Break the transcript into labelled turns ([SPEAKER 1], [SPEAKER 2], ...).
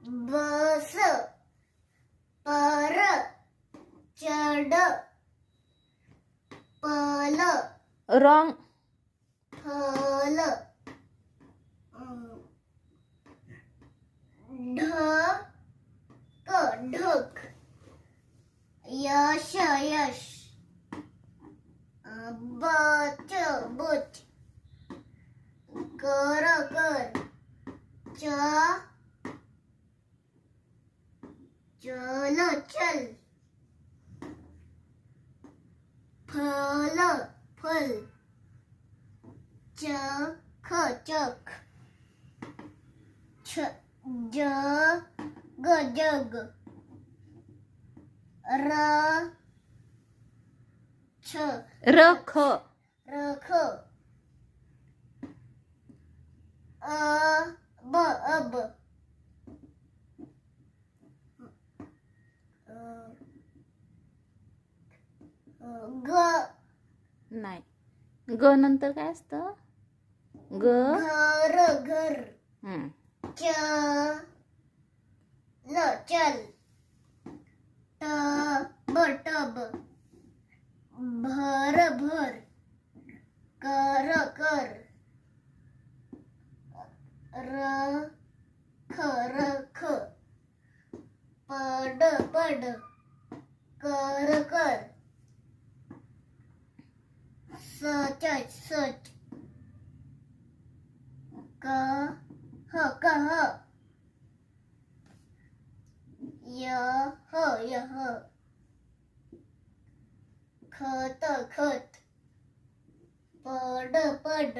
[SPEAKER 1] बस पर चढ पल
[SPEAKER 2] रॉंग.
[SPEAKER 1] फल ढक ढक यश यश बच बुच कर कर चल चल फल फल चख चख जग जग
[SPEAKER 2] रख.
[SPEAKER 1] रख अब अब ग
[SPEAKER 2] नाही. ग नंतर काय असतं? ग.
[SPEAKER 1] घर घर
[SPEAKER 2] हम्म.
[SPEAKER 1] चल चल टब टब भर भर कर कर रख रख पड पड कर कर सच सच कह यह खत खत पड पड